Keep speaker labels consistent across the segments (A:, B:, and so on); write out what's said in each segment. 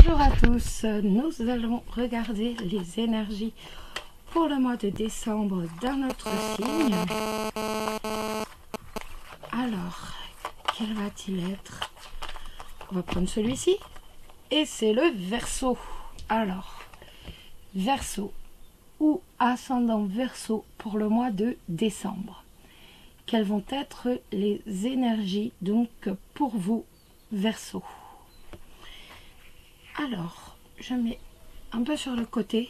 A: Bonjour à tous, nous allons regarder les énergies pour le mois de décembre dans notre signe. Alors, quel va-t-il être? On va prendre celui-ci et c'est le Verseau. Alors, Verseau ou ascendant Verseau pour le mois de décembre. Quelles vont être les énergies donc pour vous, Verseau? Alors, je mets un peu sur le côté.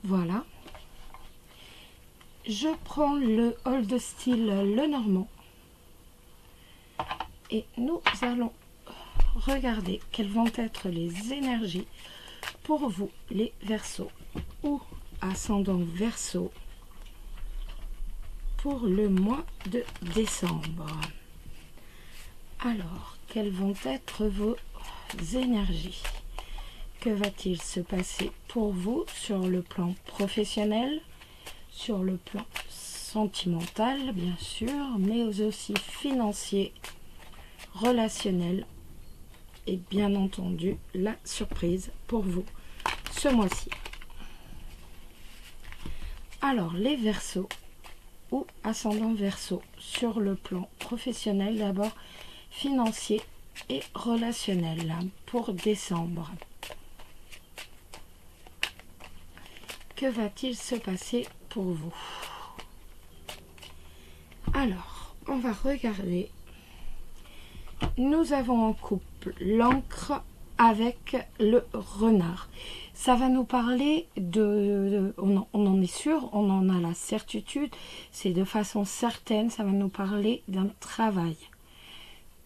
A: Voilà. Je prends le Old Style Lenormand. Et nous allons regarder quelles vont être les énergies pour vous, les Verseaux ou ascendant Verseau pour le mois de décembre. Alors, quelles vont être vos énergies? Que va-t-il se passer pour vous sur le plan professionnel, sur le plan sentimental bien sûr, mais aussi financier, relationnel et bien entendu la surprise pour vous ce mois-ci. Alors les Verseaux ou ascendant Verseau sur le plan professionnel d'abord, financier et relationnel pour décembre. Que va-t-il se passer pour vous? Alors, on va regarder. Nous avons en couple l'Ancre avec le Renard. Ça va nous parler on en est sûr, on en a la certitude, c'est de façon certaine, ça va nous parler d'un travail.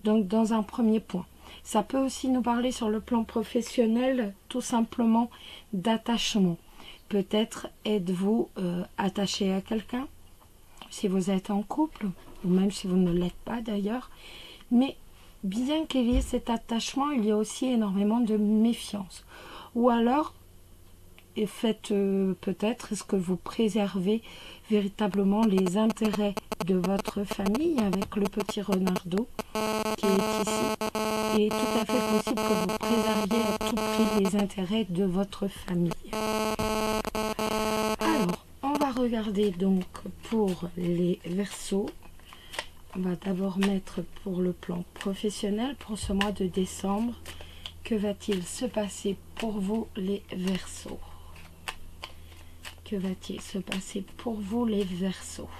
A: Donc, dans un premier point. Ça peut aussi nous parler sur le plan professionnel, tout simplement d'attachement. Peut-être êtes-vous attaché à quelqu'un, si vous êtes en couple, ou même si vous ne l'êtes pas d'ailleurs. Mais bien qu'il y ait cet attachement, il y a aussi énormément de méfiance. Ou alors, faites peut-être, est-ce que vous préservez véritablement les intérêts de votre famille avec le petit renardeau qui est ici. Il est tout à fait possible que vous préserviez à tout prix les intérêts de votre famille. Alors, on va regarder donc pour les Verseaux. On va d'abord mettre pour le plan professionnel pour ce mois de décembre. Que va-t-il se passer pour vous, les Verseaux? Que va-t-il se passer pour vous, les Verseaux?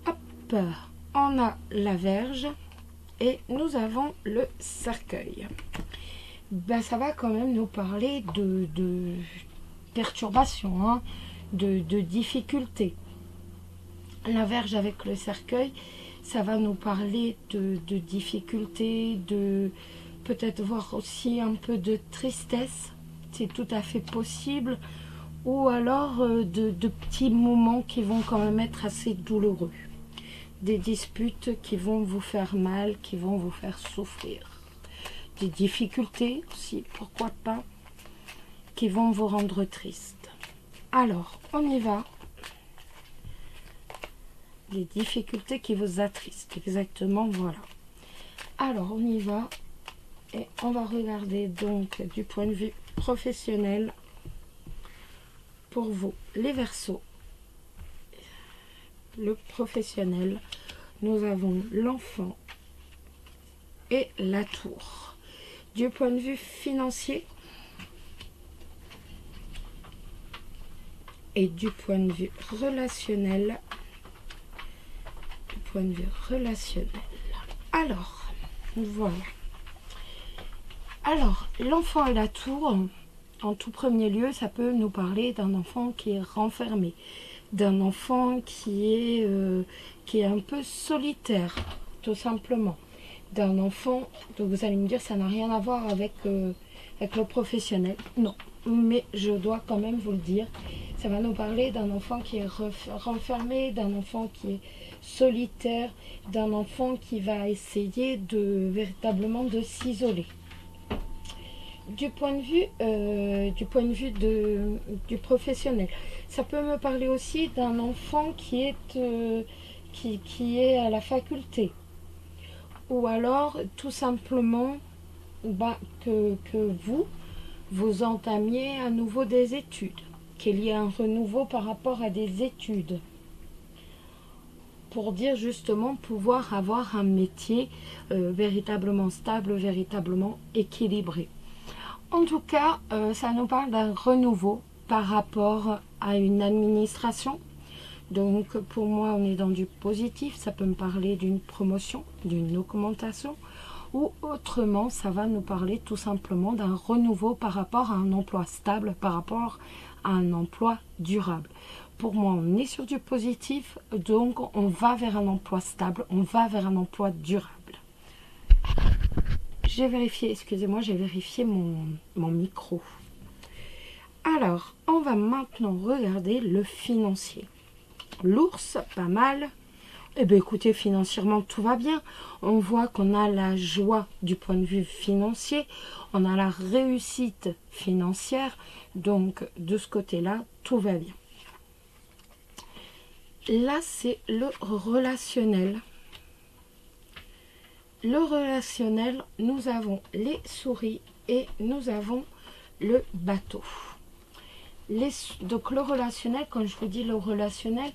A: Hop, on a la Vierge et nous avons le Cercueil. Ben, ça va quand même nous parler de perturbations, hein, de difficultés. La Vierge avec le Cercueil, ça va nous parler de difficultés, de peut-être voir aussi un peu de tristesse, c'est tout à fait possible, ou alors de petits moments qui vont quand même être assez douloureux. Des disputes qui vont vous faire mal, qui vont vous faire souffrir. Des difficultés aussi, pourquoi pas, qui vont vous rendre triste. Alors, on y va. Les difficultés qui vous attristent, exactement, voilà. Alors, on y va. Et on va regarder donc du point de vue professionnel pour vous, les Verseaux. Le professionnel, nous avons l'Enfant et la Tour. Du point de vue financier et du point de vue relationnel, alors voilà. Alors l'Enfant et la Tour, en tout premier lieu, ça peut nous parler d'un enfant qui est renfermé, d'un enfant qui est un peu solitaire, tout simplement, d'un enfant. Donc vous allez me dire, ça n'a rien à voir avec le professionnel. Non, mais je dois quand même vous le dire. Ça va nous parler d'un enfant qui est renfermé, d'un enfant qui est solitaire, d'un enfant qui va essayer véritablement de s'isoler. Du point de vue du professionnel, ça peut me parler aussi d'un enfant qui est à la faculté, ou alors tout simplement que vous entamiez à nouveau des études, qu'il y ait un renouveau par rapport à des études, pour dire justement pouvoir avoir un métier véritablement stable, véritablement équilibré. En tout cas, ça nous parle d'un renouveau par rapport à une administration. Donc pour moi, on est dans du positif, ça peut me parler d'une promotion, d'une augmentation, ou autrement, ça va nous parler tout simplement d'un renouveau par rapport à un emploi stable, par rapport à un emploi durable. Pour moi, on est sur du positif, donc on va vers un emploi stable, on va vers un emploi durable. J'ai vérifié, excusez-moi, j'ai vérifié mon micro. Alors, on va maintenant regarder le financier. L'ours, pas mal. Eh bien, écoutez, financièrement, tout va bien. On voit qu'on a la joie du point de vue financier. On a la réussite financière. Donc, de ce côté-là, tout va bien. Là, c'est le relationnel. Le relationnel, nous avons les souris et nous avons le bateau. Donc le relationnel, quand je vous dis le relationnel,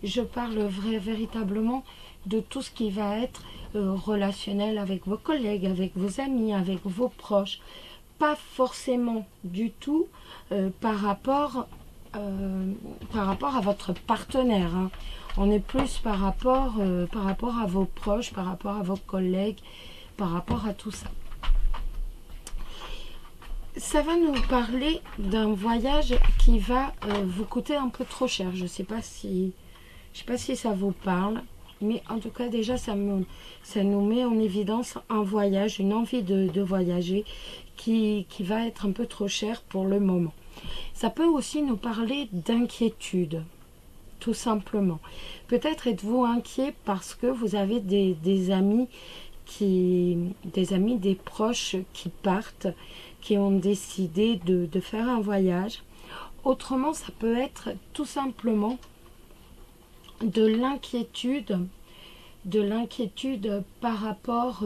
A: je parle véritablement de tout ce qui va être relationnel avec vos collègues, avec vos amis, avec vos proches. Pas forcément du tout par rapport à votre partenaire. Hein. On est plus par rapport à vos proches, par rapport à vos collègues, par rapport à tout ça. Ça va nous parler d'un voyage qui va vous coûter un peu trop cher. Je ne sais pas si ça vous parle, mais en tout cas déjà ça nous met en évidence un voyage, une envie de voyager qui va être un peu trop cher pour le moment. Ça peut aussi nous parler d'inquiétude, tout simplement. Peut-être êtes-vous inquiet parce que vous avez des amis, des proches qui partent, qui ont décidé de faire un voyage. Autrement, ça peut être tout simplement de l'inquiétude par rapport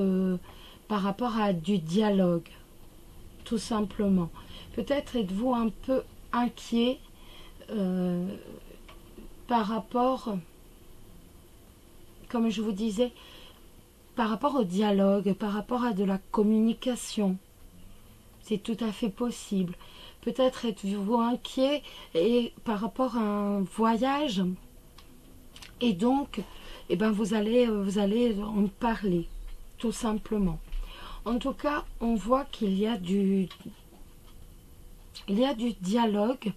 A: à du dialogue, tout simplement. Peut-être êtes-vous un peu inquiet par rapport, comme je vous disais, par rapport au dialogue, par rapport à de la communication. C'est tout à fait possible. Peut-être êtes-vous inquiet par rapport à un voyage et donc vous allez en parler, tout simplement. En tout cas, on voit qu'il y a du dialogue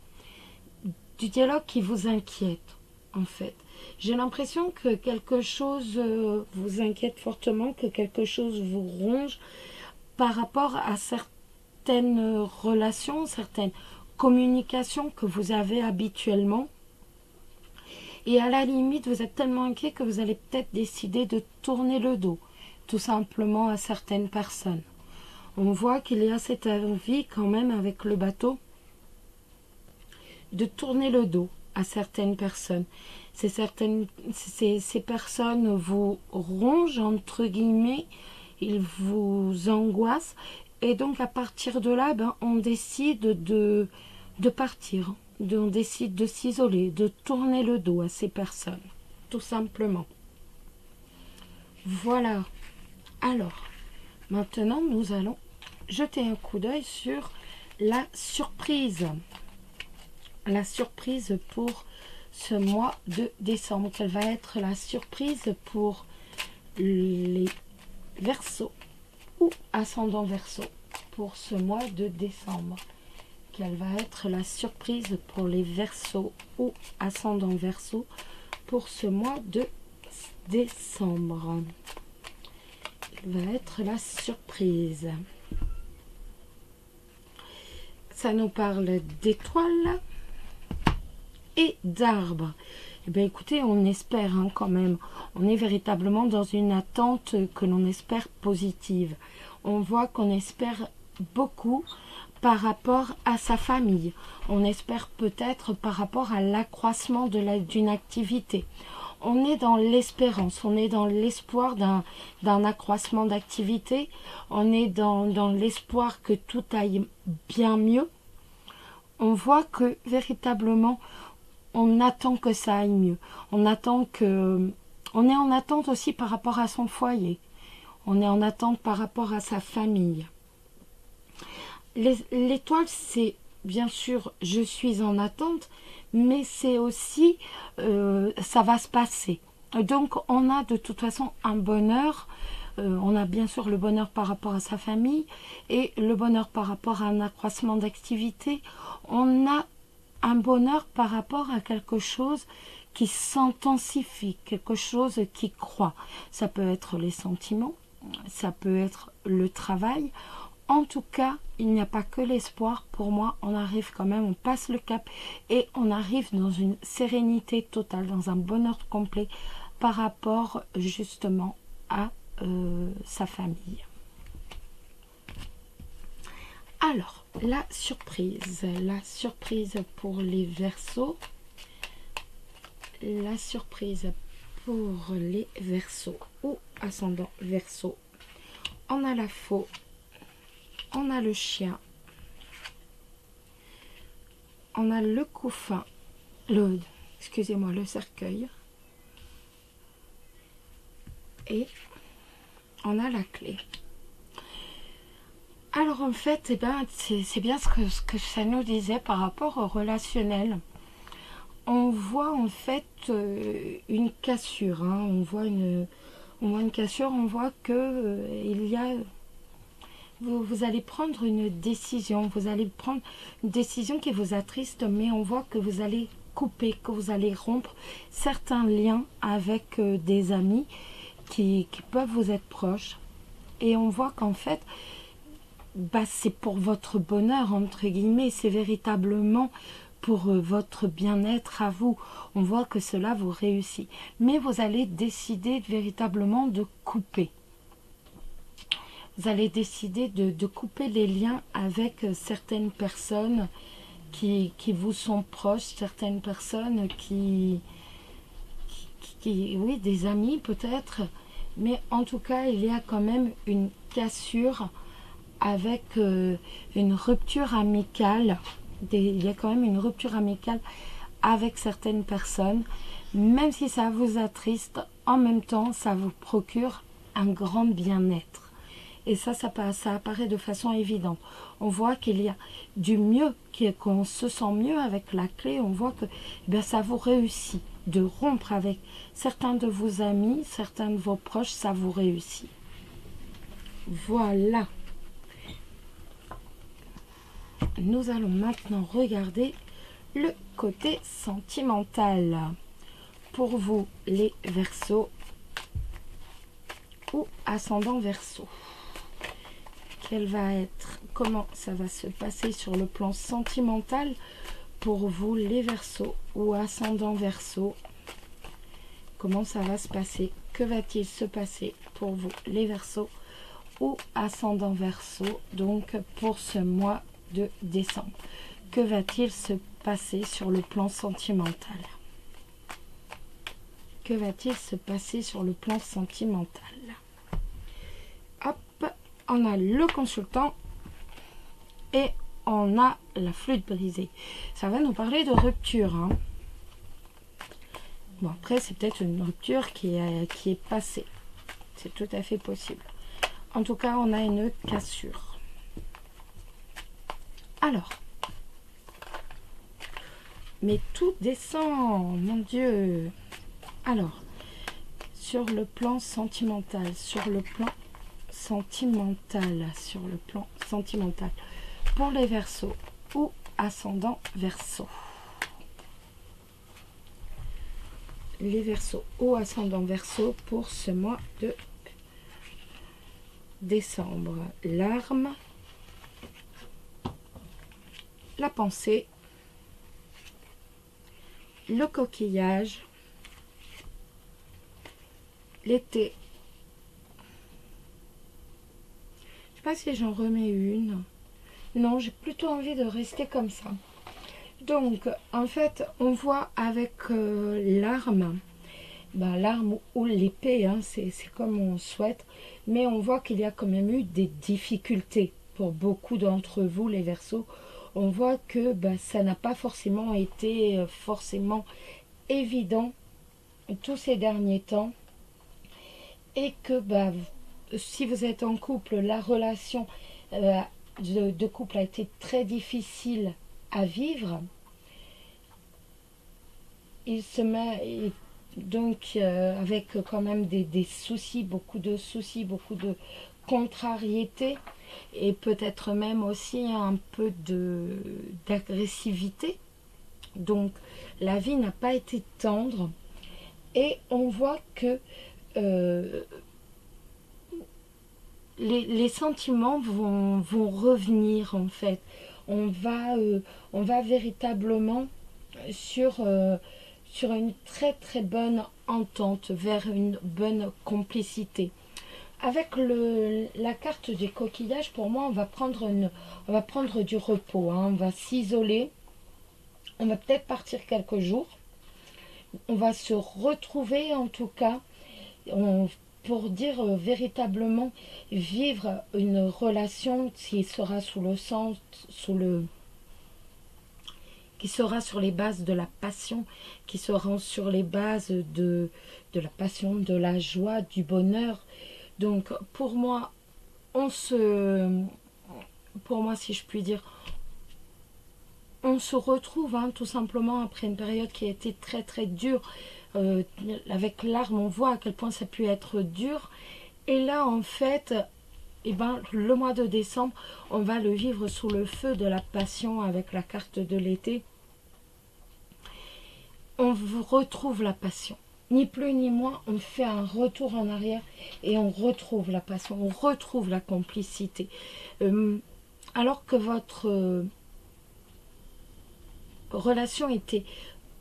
A: qui vous inquiète, en fait. J'ai l'impression que quelque chose vous inquiète fortement, que quelque chose vous ronge par rapport à certaines relations, certaines communications que vous avez habituellement. Et à la limite, vous êtes tellement inquiet que vous allez peut-être décider de tourner le dos, tout simplement à certaines personnes. On voit qu'il y a cette envie quand même avec le bateau de tourner le dos à certaines personnes. Ces personnes vous rongent, entre guillemets, ils vous angoissent. Et donc à partir de là, on décide de partir. On décide de s'isoler, de tourner le dos à ces personnes, tout simplement. Voilà. Alors, maintenant, nous allons jeter un coup d'œil sur la surprise. La surprise pour ce mois de décembre. Quelle va être la surprise pour les Verseaux ou ascendant Verseau pour ce mois de décembre? Quelle va être la surprise pour les Verseaux ou ascendant Verseau pour ce mois de décembre? Quelle va être la surprise? Ça nous parle d'étoiles et d'arbres. Eh bien, écoutez, on espère quand même. On est véritablement dans une attente que l'on espère positive. On voit qu'on espère beaucoup par rapport à sa famille. On espère peut-être par rapport à l'accroissement d'une activité. On est dans l'espérance, on est dans l'espoir d'un accroissement d'activité, on est dans l'espoir que tout aille bien mieux. On voit que véritablement, on attend que ça aille mieux. On est en attente aussi par rapport à son foyer. On est en attente par rapport à sa famille. L'étoile, c'est bien sûr, je suis en attente, mais c'est aussi, ça va se passer. Donc, on a de toute façon un bonheur. On a bien sûr le bonheur par rapport à sa famille et le bonheur par rapport à un accroissement d'activité. On a un bonheur par rapport à quelque chose qui s'intensifie, quelque chose qui croît. Ça peut être les sentiments, ça peut être le travail. En tout cas, il n'y a pas que l'espoir. Pour moi, on arrive quand même, on passe le cap et on arrive dans une sérénité totale, dans un bonheur complet par rapport justement à sa famille. Alors, la surprise pour les Verseaux. La surprise pour les Verseaux ou ascendant Verseau. On a la faux. On a le chien, on a le couffin, le cercueil, et on a la clé. Alors en fait, c'est bien ce que ça nous disait par rapport au relationnel. On voit en fait une cassure, hein. On voit une cassure, on voit que il y a... Vous allez prendre une décision, qui vous attriste, mais on voit que vous allez couper, que vous allez rompre certains liens avec des amis qui peuvent vous être proches. Et on voit qu'en fait, c'est pour votre bonheur, entre guillemets, c'est véritablement pour votre bien-être à vous. On voit que cela vous réussit. Mais vous allez décider véritablement de couper. Vous allez décider de couper les liens avec certaines personnes qui vous sont proches, certaines personnes oui, des amis peut-être, mais en tout cas, il y a quand même une cassure avec une rupture amicale. Il y a quand même une rupture amicale avec certaines personnes, même si ça vous attriste, en même temps, ça vous procure un grand bien-être. Et ça apparaît de façon évidente. On voit qu'il y a du mieux, qu'on se sent mieux avec la clé. On voit que ça vous réussit. De rompre avec certains de vos amis, certains de vos proches, ça vous réussit. Voilà. Nous allons maintenant regarder le côté sentimental. Pour vous, les Verseaux ou ascendant Verseau. Comment ça va se passer sur le plan sentimental pour vous les Verseaux ou ascendant Verseau? Comment ça va se passer? Que va-t-il se passer pour vous les Verseaux ou ascendant Verseau, donc pour ce mois de décembre? Que va-t-il se passer sur le plan sentimental? Que va-t-il se passer sur le plan sentimental? Hop, on a le consultant et on a la flûte brisée. Ça va nous parler de rupture. Hein. Bon, après, c'est peut-être une rupture qui est passée. C'est tout à fait possible. En tout cas, on a une cassure. Alors, mais tout descend, mon Dieu. Alors, sur le plan sentimental, pour les Verseaux ou ascendant Verseau. Les Verseaux ou ascendant Verseau pour ce mois de décembre. L'arme, la pensée, le coquillage, l'été. Je sais pas si j'en remets une. Non, j'ai plutôt envie de rester comme ça. Donc, en fait, on voit avec l'arme, bah, l'arme ou l'épée, hein, c'est comme on souhaite, mais on voit qu'il y a quand même eu des difficultés pour beaucoup d'entre vous, les Verseaux. On voit que bah, ça n'a pas forcément été forcément évident tous ces derniers temps, et que bah, si vous êtes en couple, la relation de couple a été très difficile à vivre. Il se met donc avec quand même des soucis, beaucoup de contrariétés, et peut-être même aussi un peu d'agressivité. Donc la vie n'a pas été tendre, et on voit que euh, les sentiments vont revenir en fait. On va véritablement sur, sur une très très bonne entente, vers une bonne complicité. Avec la carte des coquillages, pour moi, on va prendre du repos, hein. On va s'isoler, on va peut-être partir quelques jours, on va se retrouver en tout cas, pour dire véritablement vivre une relation qui sera sous le sens, qui sera sur les bases de la passion, qui sera sur les bases de la passion, de la joie, du bonheur. Donc pour moi, pour moi, si je puis dire, on se retrouve, hein, tout simplement après une période qui a été très très dure. Avec l'arme, on voit à quel point ça a pu être dur. Et là, en fait, eh ben, le mois de décembre, on va le vivre sous le feu de la passion avec la carte de l'été. On retrouve la passion. Ni plus ni moins, on fait un retour en arrière et on retrouve la passion, on retrouve la complicité. Alors que votre relation était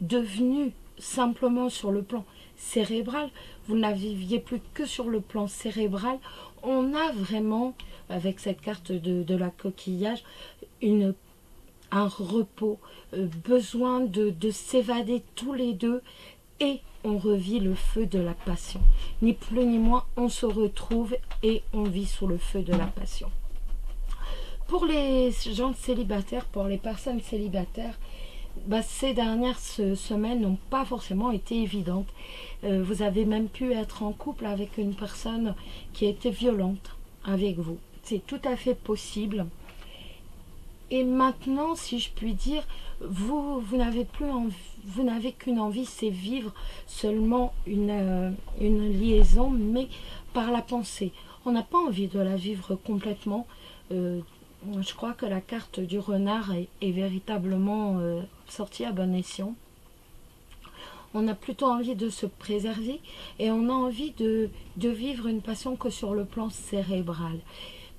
A: devenue simplement sur le plan cérébral, vous ne la viviez plus que sur le plan cérébral, on a vraiment, avec cette carte de la coquillage, un repos, besoin de s'évader tous les deux, et on revit le feu de la passion. Ni plus ni moins, on se retrouve et on vit sous le feu de la passion. Pour les gens célibataires, pour les personnes célibataires, bah, ces dernières semaines n'ont pas forcément été évidentes. Vous avez même pu être en couple avec une personne qui a été violente avec vous. C'est tout à fait possible. Et maintenant, si je puis dire, vous n'avez plus envie, vous n'avez qu'une envie, c'est vivre seulement une liaison, mais par la pensée. On n'a pas envie de la vivre complètement. Je crois que la carte du renard est véritablement sortie à bon escient. On a plutôt envie de se préserver, et on a envie de vivre une passion que sur le plan cérébral.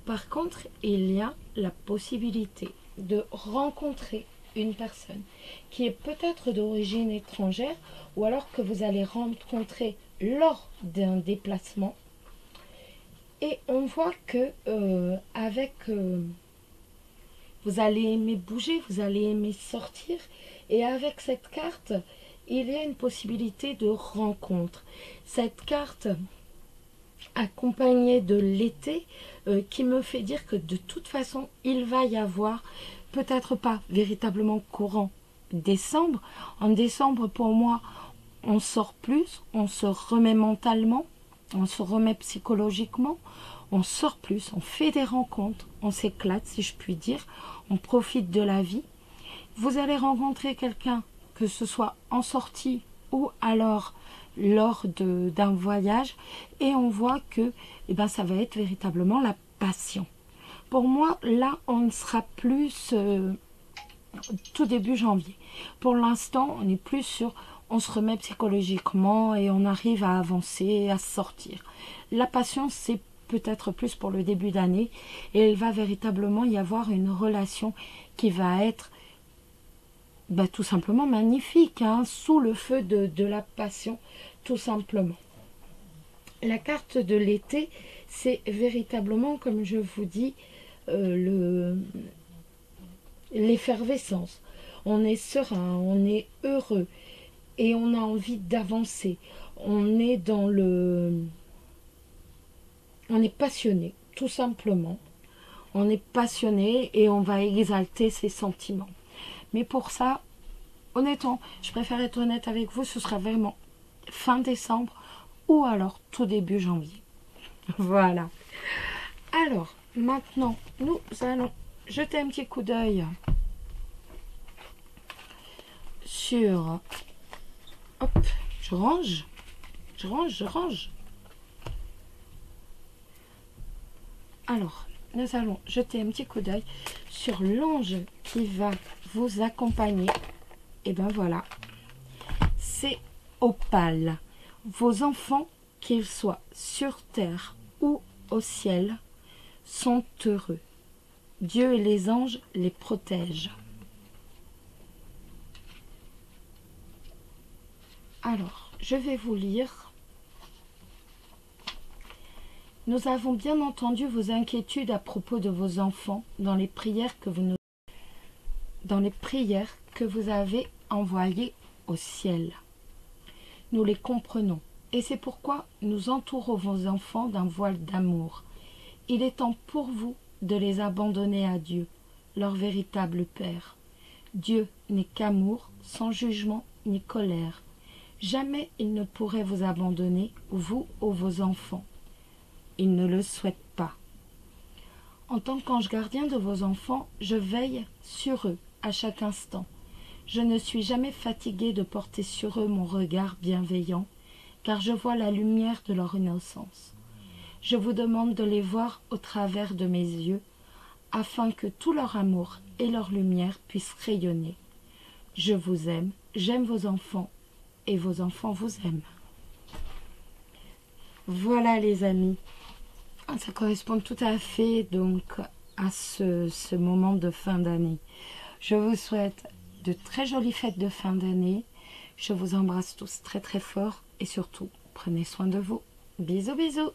A: Par contre, il y a la possibilité de rencontrer une personne qui est peut-être d'origine étrangère, ou alors que vous allez rencontrer lors d'un déplacement. Et on voit que vous allez aimer bouger, vous allez aimer sortir, et avec cette carte, il y a une possibilité de rencontre. Cette carte accompagnée de l'été, qui me fait dire que de toute façon, il va y avoir, peut-être pas véritablement courant décembre. En décembre, pour moi, on sort plus, on se remet mentalement, on se remet psychologiquement, on sort plus, on fait des rencontres, on s'éclate, si je puis dire, on profite de la vie. Vous allez rencontrer quelqu'un, que ce soit en sortie ou alors lors d'un voyage, et on voit que ça va être véritablement la passion. Pour moi, là, on sera plus tout début janvier. Pour l'instant, on est plus sur, on se remet psychologiquement et on arrive à avancer, à sortir. La passion, c'est peut-être plus pour le début d'année, et il va véritablement y avoir une relation qui va être tout simplement magnifique, hein, sous le feu de la passion, tout simplement. La carte de l'été, c'est véritablement, comme je vous dis, l'effervescence. On est serein, on est heureux, et on a envie d'avancer. On est dans le... On est passionné, tout simplement. On est passionné et on va exalter ses sentiments. Mais pour ça, honnêtement, je préfère être honnête avec vous, ce sera vraiment fin décembre ou alors tout début janvier. Voilà. Alors, maintenant, nous allons jeter un petit coup d'œil sur... Hop, je range. Alors, nous allons jeter un petit coup d'œil sur l'ange qui va vous accompagner. Et ben voilà, c'est Opale. Vos enfants, qu'ils soient sur terre ou au ciel, sont heureux. Dieu et les anges les protègent. Alors, je vais vous lire. Nous avons bien entendu vos inquiétudes à propos de vos enfants dans les prières que vous avez envoyées au ciel. Nous les comprenons, et c'est pourquoi nous entourons vos enfants d'un voile d'amour. Il est temps pour vous de les abandonner à Dieu, leur véritable Père. Dieu n'est qu'amour, sans jugement ni colère. Jamais il ne pourrait vous abandonner, vous ou vos enfants. Il ne le souhaite pas. En tant qu'ange gardien de vos enfants, je veille sur eux à chaque instant. Je ne suis jamais fatiguée de porter sur eux mon regard bienveillant, car je vois la lumière de leur innocence. Je vous demande de les voir au travers de mes yeux, afin que tout leur amour et leur lumière puissent rayonner. Je vous aime, j'aime vos enfants, et vos enfants vous aiment. Voilà les amis. Ça correspond tout à fait donc à ce moment de fin d'année. Je vous souhaite de très jolies fêtes de fin d'année. Je vous embrasse tous très très fort et surtout, prenez soin de vous. Bisous bisous.